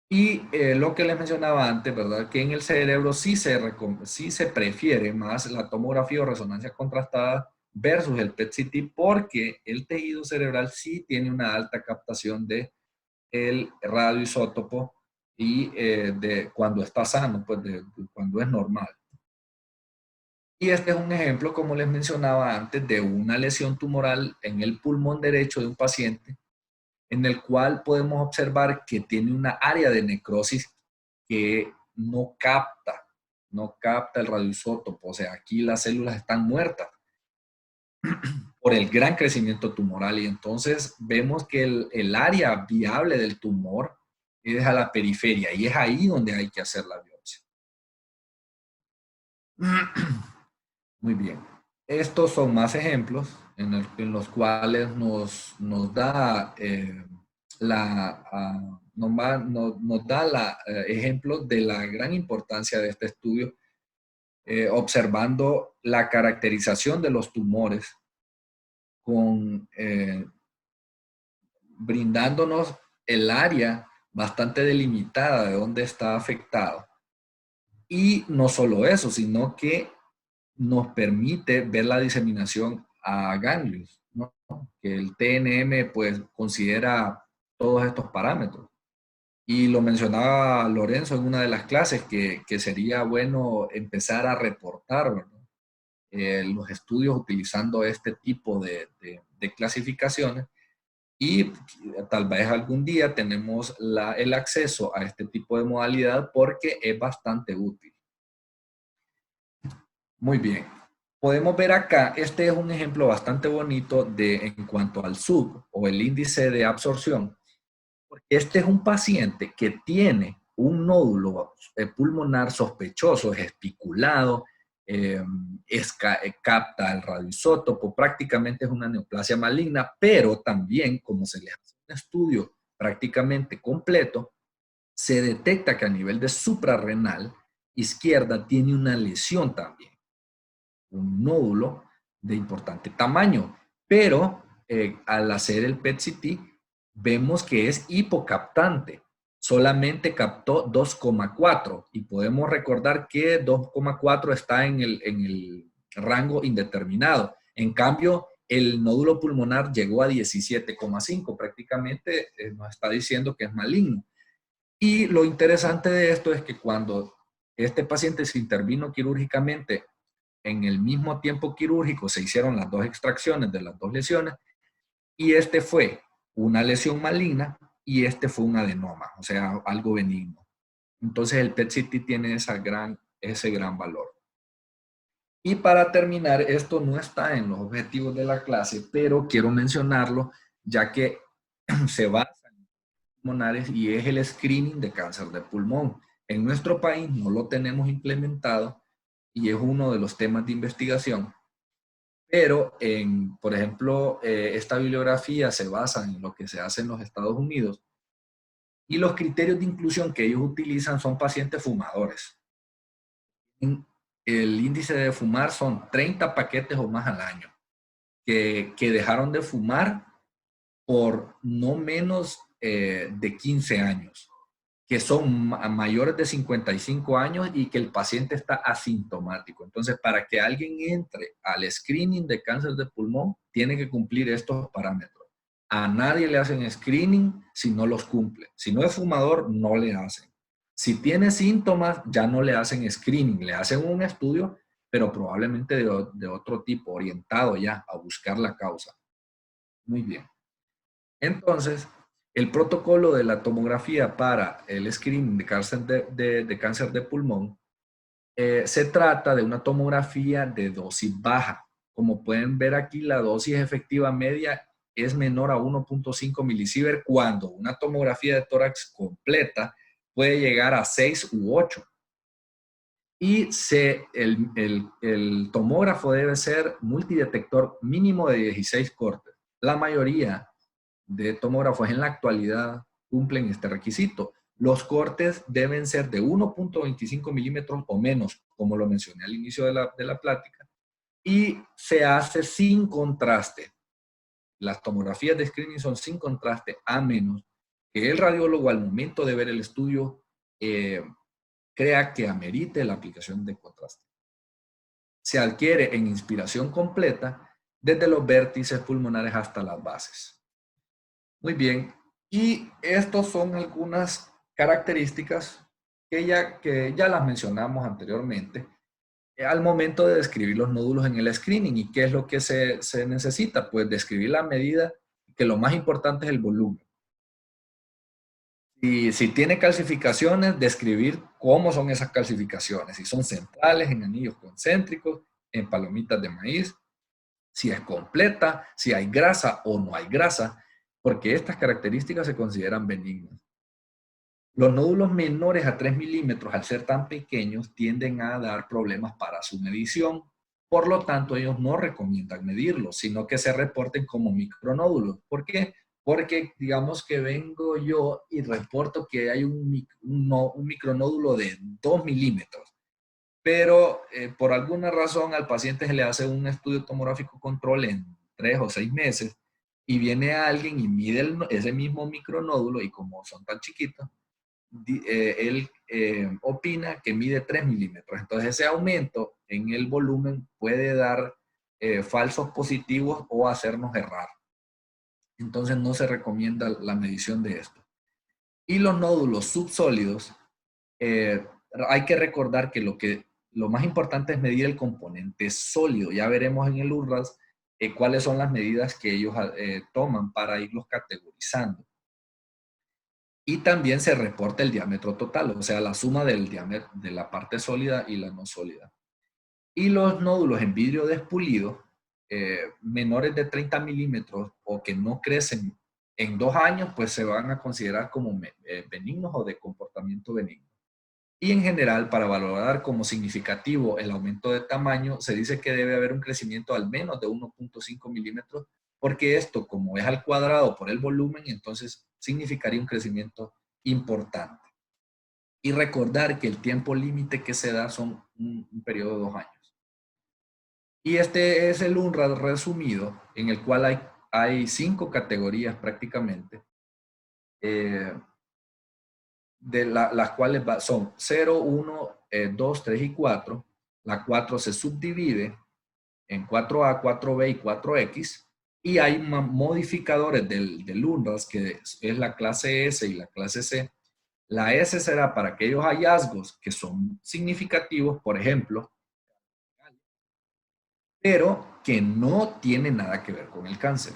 Y lo que les mencionaba antes, ¿verdad? Que en el cerebro sí se prefiere más la tomografía o resonancia contrastada versus el PET-CT porque el tejido cerebral sí tiene una alta captación de el radioisótopo y de cuando está sano, pues de cuando es normal. Y este es un ejemplo, como les mencionaba antes, de una lesión tumoral en el pulmón derecho de un paciente, en el cual podemos observar que tiene una área de necrosis que no capta el radioisótopo. O sea, aquí las células están muertas por el gran crecimiento tumoral. Y entonces vemos que el área viable del tumor es a la periferia y es ahí donde hay que hacer la biopsia. Muy bien. Estos son más ejemplos en los cuales nos da ejemplos de la gran importancia de este estudio, observando la caracterización de los tumores, brindándonos el área bastante delimitada de donde está afectado. Y no solo eso, sino que nos permite ver la diseminación a ganglios, ¿no? Que el TNM pues considera todos estos parámetros. Y lo mencionaba Lorenzo en una de las clases que sería bueno empezar a reportar, ¿verdad? Los estudios utilizando este tipo de clasificaciones y tal vez algún día tenemos el acceso a este tipo de modalidad porque es bastante útil. Muy bien. Podemos ver acá, este es un ejemplo bastante bonito en cuanto al SUB o el índice de absorción. Este es un paciente que tiene un nódulo pulmonar sospechoso, es espiculado, capta el radioisótopo, prácticamente es una neoplasia maligna, pero también, como se le hace un estudio prácticamente completo, se detecta que a nivel de suprarrenal izquierda tiene una lesión también, un nódulo de importante tamaño, pero al hacer el PET-CT vemos que es hipocaptante, solamente captó 2,4 y podemos recordar que 2,4 está en el rango indeterminado. En cambio, el nódulo pulmonar llegó a 17,5, prácticamente nos está diciendo que es maligno. Y lo interesante de esto es que cuando este paciente se intervino quirúrgicamente en el mismo tiempo quirúrgico se hicieron las dos extracciones de las dos lesiones y este fue una lesión maligna y este fue un adenoma, o sea, algo benigno. Entonces el PET-CT tiene ese gran valor. Y para terminar, esto no está en los objetivos de la clase, pero quiero mencionarlo ya que se basa en pulmonares y es el screening de cáncer de pulmón. En nuestro país no lo tenemos implementado y es uno de los temas de investigación, pero por ejemplo, esta bibliografía se basa en lo que se hace en los Estados Unidos y los criterios de inclusión que ellos utilizan son pacientes fumadores. El índice de fumar son 30 paquetes o más al año, que dejaron de fumar por no menos de 15 años, que son mayores de 55 años y que el paciente está asintomático. Entonces, para que alguien entre al screening de cáncer de pulmón, tiene que cumplir estos parámetros. A nadie le hacen screening si no los cumple. Si no es fumador, no le hacen. Si tiene síntomas, ya no le hacen screening, le hacen un estudio, pero probablemente de otro tipo, orientado ya a buscar la causa. Muy bien. Entonces, el protocolo de la tomografía para el screening de cáncer de pulmón se trata de una tomografía de dosis baja. Como pueden ver aquí, la dosis efectiva media es menor a 1.5 milisievert cuando una tomografía de tórax completa puede llegar a 6 u 8. Y el tomógrafo debe ser multidetector mínimo de 16 cortes. La mayoría de tomógrafos en la actualidad cumplen este requisito. Los cortes deben ser de 1.25 milímetros o menos, como lo mencioné al inicio de la plática, y se hace sin contraste. Las tomografías de screening son sin contraste, a menos que el radiólogo al momento de ver el estudio crea que amerite la aplicación de contraste. Se adquiere en inspiración completa desde los vértices pulmonares hasta las bases. Muy bien, y estas son algunas características que ya las mencionamos anteriormente al momento de describir los nódulos en el screening. ¿Y qué es lo que se necesita? Pues describir la medida, que lo más importante es el volumen. Y si tiene calcificaciones, describir cómo son esas calcificaciones, si son centrales, en anillos concéntricos, en palomitas de maíz, si es completa, si hay grasa o no hay grasa, porque estas características se consideran benignas. Los nódulos menores a 3 milímetros, al ser tan pequeños, tienden a dar problemas para su medición. Por lo tanto, ellos no recomiendan medirlos, sino que se reporten como micronódulos. ¿Por qué? Porque digamos que vengo yo y reporto que hay un micronódulo de 2 milímetros. Pero por alguna razón al paciente se le hace un estudio tomográfico control en 3 o 6 meses y viene alguien y mide ese mismo micronódulo y como son tan chiquitos, él opina que mide 3 milímetros. Entonces ese aumento en el volumen puede dar falsos positivos o hacernos errar. Entonces no se recomienda la medición de esto. Y los nódulos subsólidos, hay que recordar que lo más importante es medir el componente sólido. Ya veremos en el URRAS cuáles son las medidas que ellos toman para irlos categorizando. Y también se reporta el diámetro total, o sea, la suma del diámetro de la parte sólida y la no sólida. Y los nódulos en vidrio despulido, menores de 30 milímetros o que no crecen en 2 años, pues se van a considerar como benignos o de comportamiento benigno. Y en general, para valorar como significativo el aumento de tamaño, se dice que debe haber un crecimiento al menos de 1.5 milímetros, porque esto, como es al cuadrado por el volumen, entonces significaría un crecimiento importante. Y recordar que el tiempo límite que se da son un periodo de 2 años. Y este es el UNRAD resumido, en el cual hay 5 categorías prácticamente, de las cuales son 0, 1, 2, 3 y 4. La 4 se subdivide en 4A, 4B y 4X. Y hay modificadores del UNRAS, que es la clase S y la clase C. La S será para aquellos hallazgos que son significativos, por ejemplo, pero que no tiene nada que ver con el cáncer.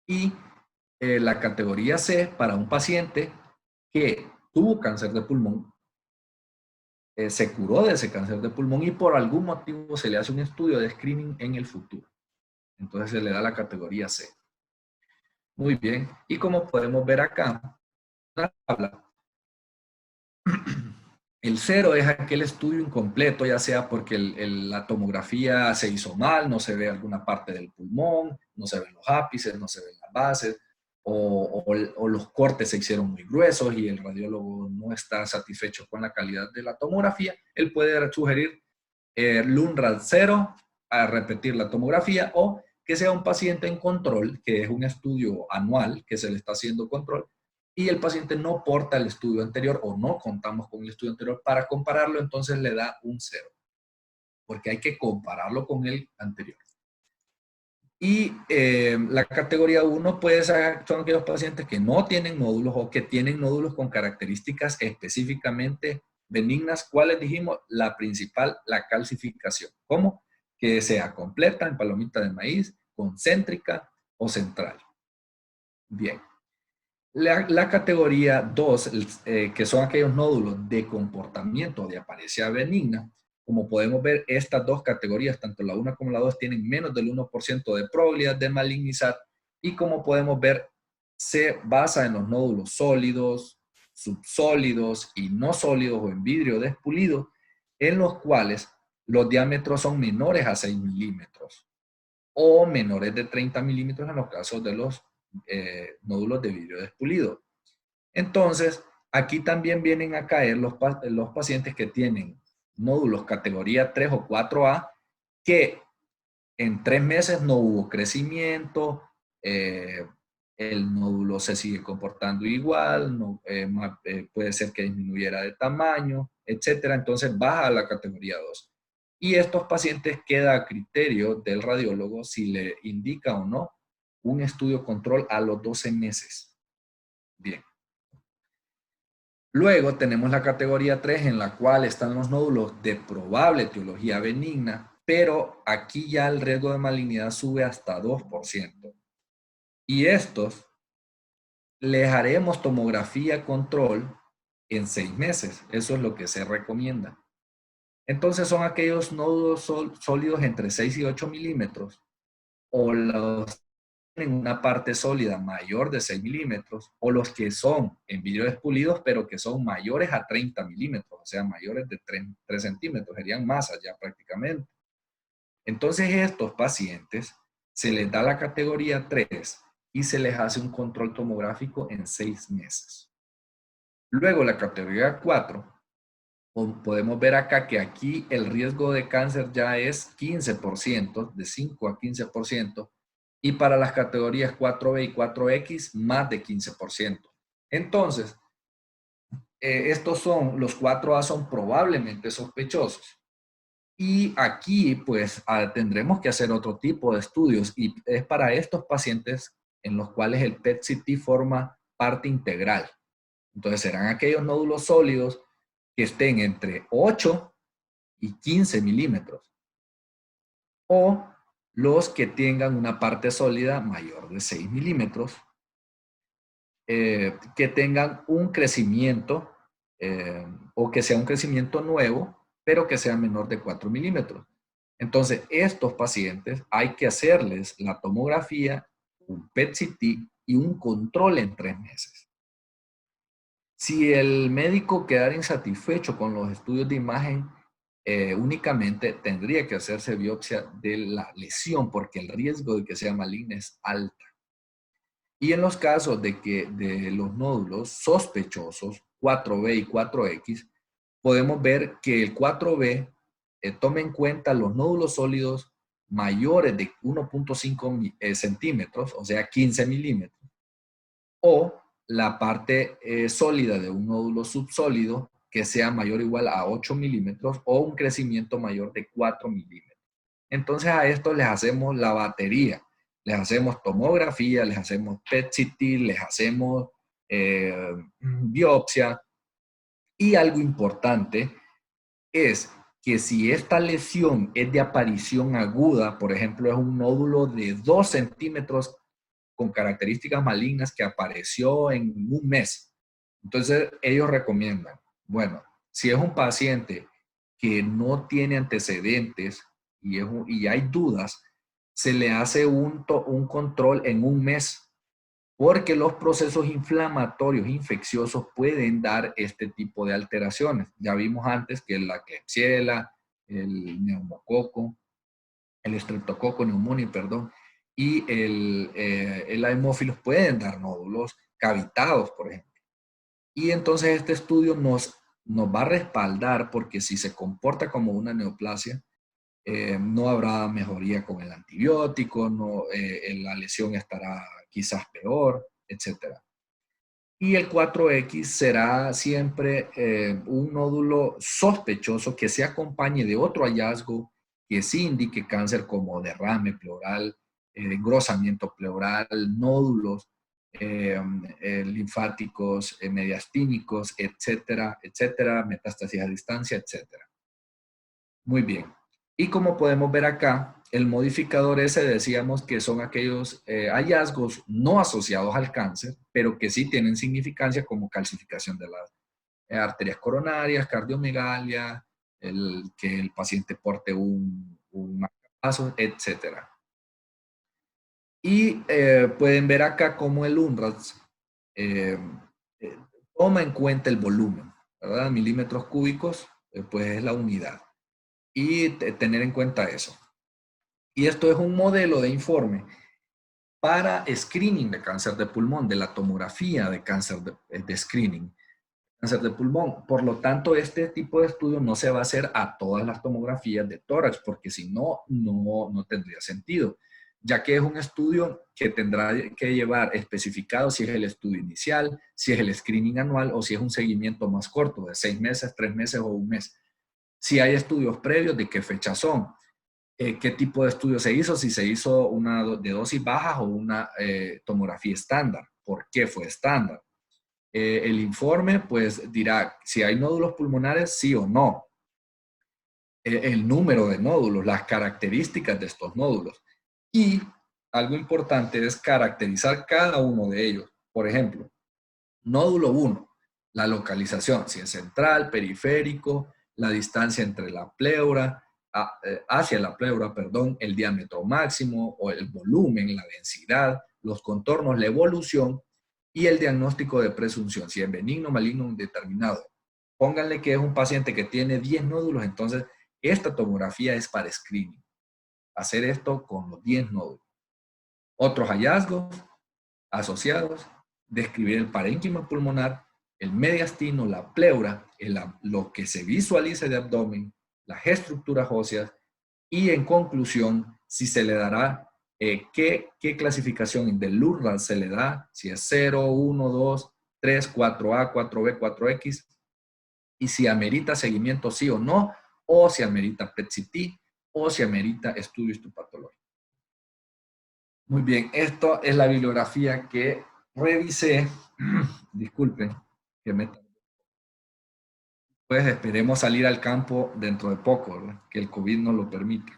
Y la categoría C para un paciente que tuvo cáncer de pulmón, se curó de ese cáncer de pulmón y por algún motivo se le hace un estudio de screening en el futuro. Entonces se le da la categoría C. Muy bien. Y como podemos ver acá, la tabla, el 0 es aquel estudio incompleto, ya sea porque la tomografía se hizo mal, no se ve alguna parte del pulmón, no se ven los ápices, no se ven las bases, o los cortes se hicieron muy gruesos y el radiólogo no está satisfecho con la calidad de la tomografía. Él puede sugerir LUNRAD 0 a repetir la tomografía, o que sea un paciente en control, que es un estudio anual que se le está haciendo control, y el paciente no porta el estudio anterior o no contamos con el estudio anterior para compararlo, entonces le da un 0, porque hay que compararlo con el anterior. Y la categoría 1 puede ser, son aquellos pacientes que no tienen nódulos o que tienen nódulos con características específicamente benignas. ¿Cuáles dijimos? La principal, la calcificación. ¿Cómo? Que sea completa en palomita de maíz, concéntrica o central. Bien. La categoría 2, que son aquellos nódulos de comportamiento de apariencia benigna, como podemos ver, estas dos categorías, tanto la 1 como la 2, tienen menos del 1% de probabilidad de malignizar, y como podemos ver, se basa en los nódulos sólidos, subsólidos y no sólidos o en vidrio despulido, en los cuales los diámetros son menores a 6 milímetros o menores de 30 milímetros en los casos de los nódulos de vidrio despulido. Entonces, aquí también vienen a caer los pacientes que tienen nódulos categoría 3 o 4A, que en 3 meses no hubo crecimiento, el nódulo se sigue comportando igual, no, puede ser que disminuyera de tamaño, etcétera. Entonces baja a la categoría 2. Y estos pacientes queda a criterio del radiólogo si le indica o no un estudio control a los 12 meses. Bien. Luego tenemos la categoría 3 en la cual están los nódulos de probable etiología benigna, pero aquí ya el riesgo de malignidad sube hasta 2%. Y estos les haremos tomografía control en 6 meses. Eso es lo que se recomienda. Entonces son aquellos nódulos sólidos entre 6 y 8 milímetros, o los en una parte sólida mayor de 6 milímetros, o los que son en vidrio despulidos, pero que son mayores a 30 milímetros, o sea, mayores de 3 centímetros, serían masas ya prácticamente. Entonces estos pacientes se les da la categoría 3 y se les hace un control tomográfico en 6 meses. Luego la categoría 4, podemos ver acá que aquí el riesgo de cáncer ya es 15%, de 5 a 15%, y para las categorías 4B y 4X más de 15%. Entonces, estos son, los 4A son probablemente sospechosos. Y aquí pues tendremos que hacer otro tipo de estudios, y es para estos pacientes en los cuales el PET-CT forma parte integral. Entonces serán aquellos nódulos sólidos que estén entre 8 y 15 milímetros, o los que tengan una parte sólida mayor de 6 milímetros, que tengan un crecimiento o que sea un crecimiento nuevo, pero que sea menor de 4 milímetros. Entonces, estos pacientes hay que hacerles la tomografía, un PET-CT y un control en 3 meses. Si el médico quedara insatisfecho con los estudios de imagen, únicamente tendría que hacerse biopsia de la lesión, porque el riesgo de que sea maligna es alta. Y en los casos de los nódulos sospechosos, 4B y 4X, podemos ver que el 4B toma en cuenta los nódulos sólidos mayores de 1.5 centímetros, o sea, 15 milímetros, o la parte sólida de un nódulo subsólido que sea mayor o igual a 8 milímetros, o un crecimiento mayor de 4 milímetros. Entonces a esto les hacemos la batería. Les hacemos tomografía, les hacemos PET-CT, les hacemos biopsia. Y algo importante es que si esta lesión es de aparición aguda, por ejemplo, es un nódulo de 2 centímetros con características malignas que apareció en un mes. Entonces, ellos recomiendan, bueno, si es un paciente que no tiene antecedentes y hay dudas, se le hace un control en un mes, porque los procesos inflamatorios infecciosos pueden dar este tipo de alteraciones. Ya vimos antes que la Klebsiella, el neumococo, el estreptococo pneumoniae, perdón, y el hemófilos pueden dar nódulos cavitados, por ejemplo. Y entonces este estudio nos va a respaldar, porque si se comporta como una neoplasia, no habrá mejoría con el antibiótico, no, la lesión estará quizás peor, etcétera. Y el 4X será siempre un nódulo sospechoso que se acompañe de otro hallazgo que sí indique cáncer, como derrame pleural, engrosamiento pleural, nódulos linfáticos, mediastínicos, etcétera, etcétera, metástasis a distancia, etcétera. Muy bien. Y como podemos ver acá, el modificador ese decíamos que son aquellos hallazgos no asociados al cáncer, pero que sí tienen significancia, como calcificación de las arterias coronarias, cardiomegalia, que el paciente porte un marcapasos, etcétera. Y pueden ver acá cómo el UNRAS eh, eh, toma en cuenta el volumen, ¿verdad? Milímetros cúbicos, pues es la unidad. Y tener en cuenta eso. Y esto es un modelo de informe para screening de cáncer de pulmón, de la tomografía de cáncer de screening, cáncer de pulmón. Por lo tanto, este tipo de estudio no se va a hacer a todas las tomografías de tórax, porque si no, no tendría sentido, ya que es un estudio que tendrá que llevar especificado si es el estudio inicial, si es el screening anual o si es un seguimiento más corto, de 6 meses, 3 meses o un mes. Si hay estudios previos, de qué fecha son, qué tipo de estudio se hizo, si se hizo una de dosis bajas o una tomografía estándar, por qué fue estándar. El informe pues dirá si hay nódulos pulmonares, sí o no, el número de nódulos, las características de estos nódulos. Y algo importante es caracterizar cada uno de ellos. Por ejemplo, nódulo 1, la localización, si es central, periférico, la distancia entre la pleura, hacia la pleura, perdón, el diámetro máximo o el volumen, la densidad, los contornos, la evolución y el diagnóstico de presunción, si es benigno, maligno, indeterminado. Pónganle que es un paciente que tiene 10 nódulos, entonces esta tomografía es para screening. Hacer esto con los 10 nódulos. Otros hallazgos asociados, describir el parénquima pulmonar, el mediastino, la pleura, lo que se visualice de abdomen, las estructuras óseas y en conclusión, si se le dará, qué clasificación del LURRAL se le da, si es 0, 1, 2, 3, 4A, 4B, 4X, y si amerita seguimiento sí o no, o si amerita PET-CT, o si amerita estudio histopatológico. Muy bien, esto es la bibliografía que revisé. Disculpen, que pues esperemos salir al campo dentro de poco, ¿verdad? Que el COVID nos lo permite.